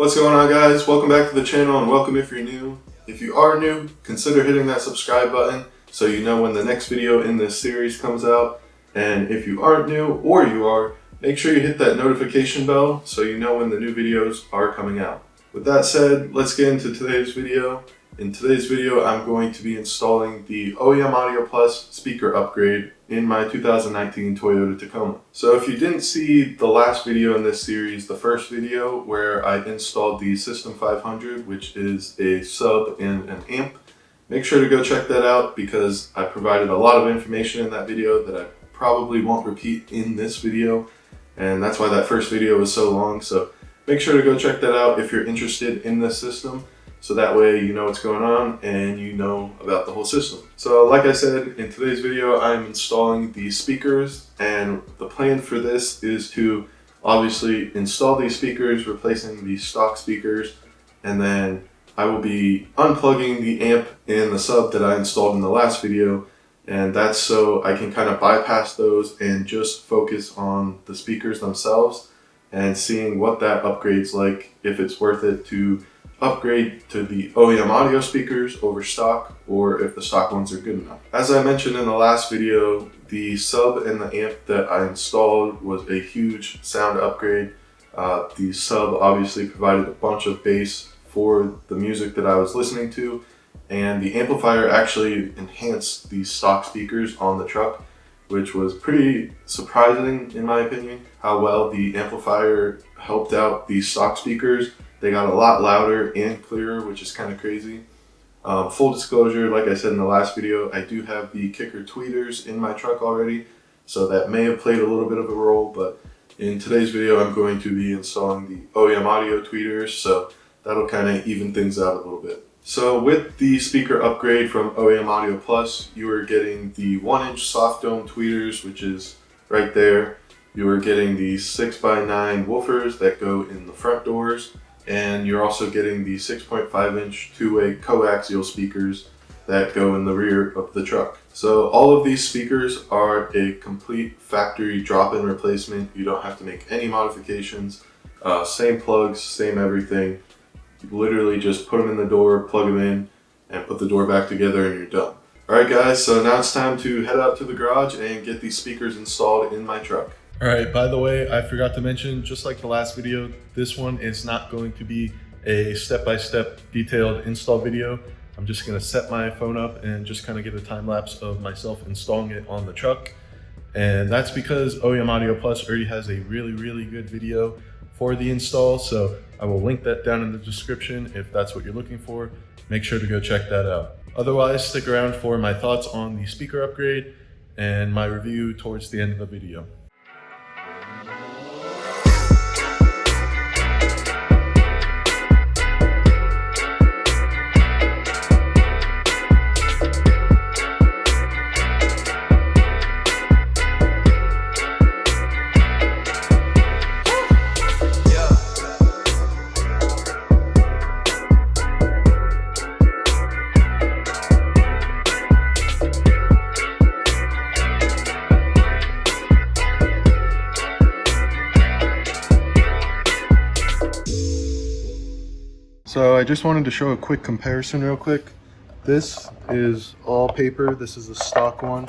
What's going on, guys? Welcome back to the channel, and welcome if you're new. If you are new, consider hitting that subscribe button so you know when the next video in this series comes out. And if you aren't new, or you are, make sure you hit that notification bell so you know when the new videos are coming out. With that said, let's get into today's video. In today's video, I'm going to be installing the OEM Audio Plus speaker upgrade in my 2019 Toyota Tacoma. So if you didn't see the last video in this series, the first video where I installed the System 500, which is a sub and an amp, make sure to go check that out because I provided a lot of information in that video that I probably won't repeat in this video, and that's why that first video was so long. So make sure to go check that out if you're interested in this system. So that way you know what's going on and you know about the whole system. So like I said, in today's video, I'm installing the speakers, and the plan for this is to obviously install these speakers, replacing the stock speakers, and then I will be unplugging the amp and the sub that I installed in the last video, and that's so I can kind of bypass those and just focus on the speakers themselves and seeing what that upgrade's like, if it's worth it to upgrade to the OEM audio speakers over stock, or if the stock ones are good enough. As I mentioned in the last video, the sub and the amp that I installed was a huge sound upgrade. The sub obviously provided a bunch of bass for the music that I was listening to, and the amplifier actually enhanced the stock speakers on the truck, which was pretty surprising in my opinion, how well the amplifier helped out the stock speakers. They got a lot louder and clearer, which is kind of crazy. Full disclosure, like I said in the last video, I do have the kicker tweeters in my truck already, so that may have played a little bit of a role, but in today's video I'm going to be installing the OEM audio tweeters, so that'll kind of even things out a little bit. So with the speaker upgrade from OEM Audio Plus, you are getting the 1-inch soft dome tweeters, which is right there. You are getting the 6x9 woofers that go in the front doors, and you're also getting the 6.5-inch two-way coaxial speakers that go in the rear of the truck. So all of these speakers are a complete factory drop-in replacement. You don't have to make any modifications. Same plugs, same everything. You literally just put them in the door, plug them in, and put the door back together, and you're done. Alright guys, so now it's time to head out to the garage and get these speakers installed in my truck. Alright, by the way, I forgot to mention, just like the last video, this one is not going to be a step-by-step detailed install video. I'm just going to set my phone up and just kind of get a time lapse of myself installing it on the truck. And that's because OEM Audio Plus already has a really good video for the install, so I will link that down in the description if that's what you're looking for. Make sure to go check that out. Otherwise, stick around for my thoughts on the speaker upgrade and my review towards the end of the video. So I just wanted to show a quick comparison real quick. This is all paper. This is a stock one.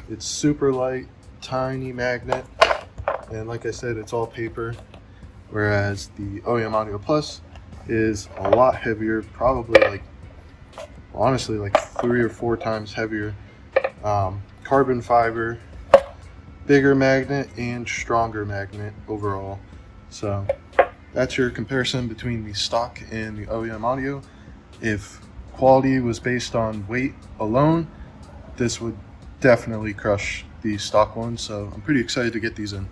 It's super light, tiny magnet, and like I said, it's all paper. Whereas the OEM Audio Plus is a lot heavier, probably honestly like 3 or 4 times heavier. Carbon fiber, bigger magnet, and stronger magnet overall. So that's your comparison between the stock and the OEM audio. If quality was based on weight alone, this would definitely crush the stock one, so I'm pretty excited to get these in.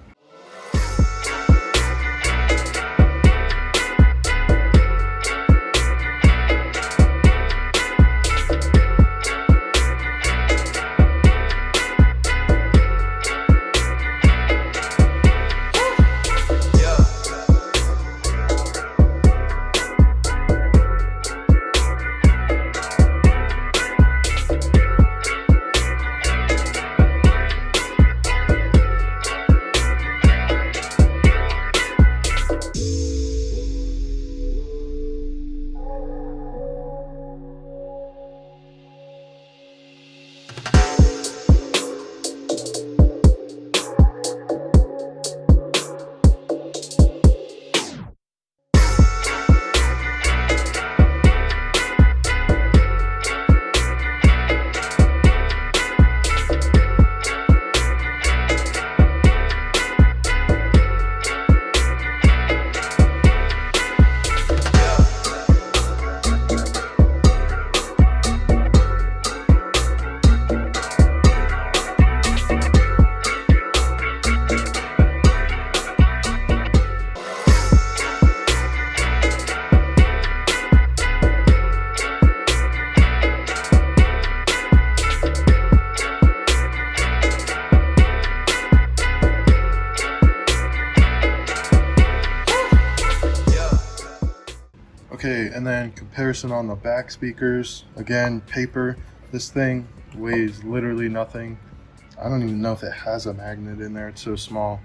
Okay, and then comparison on the back speakers. Again, paper. This thing weighs literally nothing. I don't even know if it has a magnet in there, it's so small.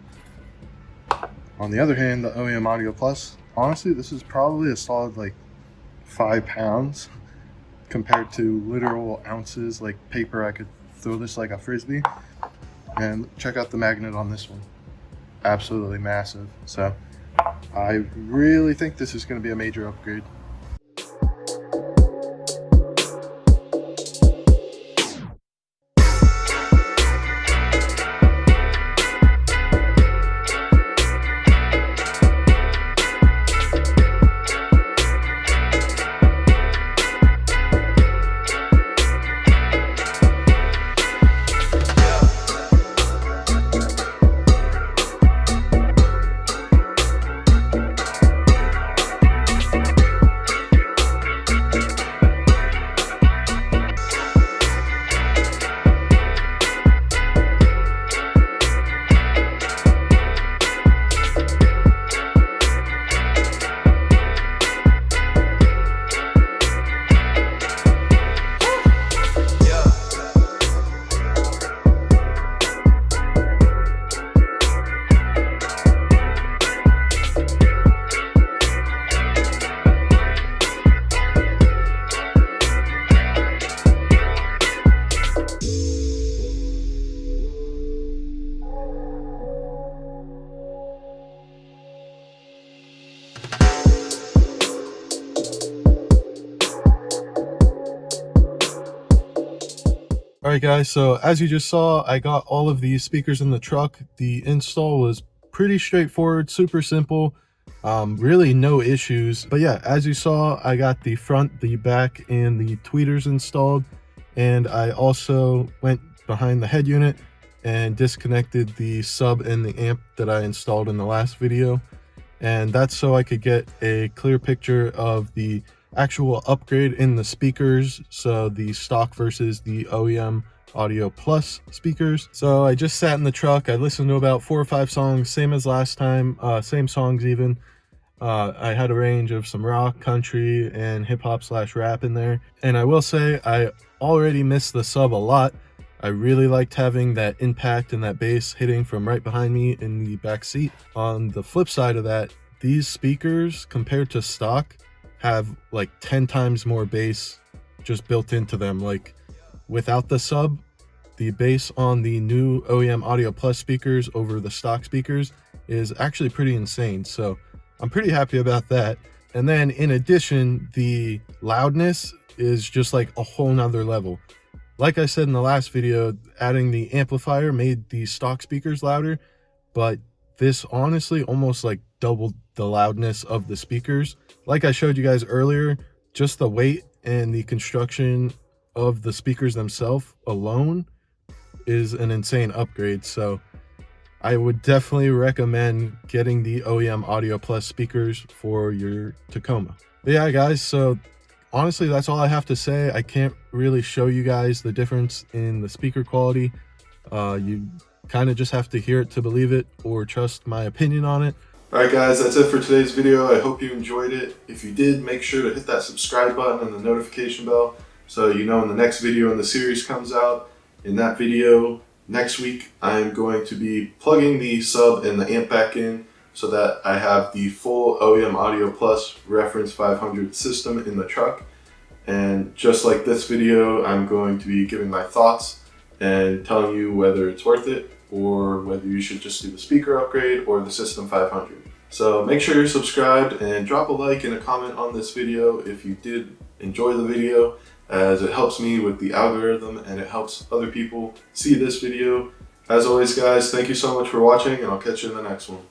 On the other hand, the OEM Audio Plus, honestly, this is probably a solid like 5 pounds compared to literal ounces. Like paper, I could throw this like a frisbee. And check out the magnet on this one. Absolutely massive. So I really think this is going to be a major upgrade. Alright guys, so as you just saw, I got all of these speakers in the truck. The install was pretty straightforward, super simple, really no issues. But yeah, as you saw, I got the front, the back, and the tweeters installed. And I also went behind the head unit and disconnected the sub and the amp that I installed in the last video. And that's so I could get a clear picture of the actual upgrade in the speakers, so the stock versus the OEM Audio Plus speakers. So I just sat in the truck, I listened to about 4 or 5 songs, same as last time, same songs even. I had a range of some rock, country, and hip-hop / rap in there. And I will say, I already missed the sub a lot. I really liked having that impact and that bass hitting from right behind me in the back seat. On the flip side of that, these speakers compared to stock have like 10 times more bass just built into them. Like without the sub, the bass on the new OEM Audio Plus speakers over the stock speakers is actually pretty insane. So I'm pretty happy about that. And then in addition, the loudness is just like a whole nother level. Like I said in the last video, adding the amplifier made the stock speakers louder, but this honestly almost like doubled the loudness of the speakers. Like I showed you guys earlier, just the weight and the construction of the speakers themselves alone is an insane upgrade. So I would definitely recommend getting the OEM Audio Plus speakers for your Tacoma. But yeah guys, so honestly that's all I have to say. I can't really show you guys the difference in the speaker quality. You kind of just have to hear it to believe it, or trust my opinion on it. Alright guys, that's it for today's video. I hope you enjoyed it. If you did, make sure to hit that subscribe button and the notification bell so you know when the next video in the series comes out. In that video next week, I'm going to be plugging the sub and the amp back in so that I have the full OEM Audio Plus Reference 500 system in the truck. And just like this video, I'm going to be giving my thoughts and telling you whether it's worth it or whether you should just do the speaker upgrade or the System 500. So make sure you're subscribed and drop a like and a comment on this video if you did enjoy the video, as it helps me with the algorithm and it helps other people see this video. As always guys, thank you so much for watching, and I'll catch you in the next one.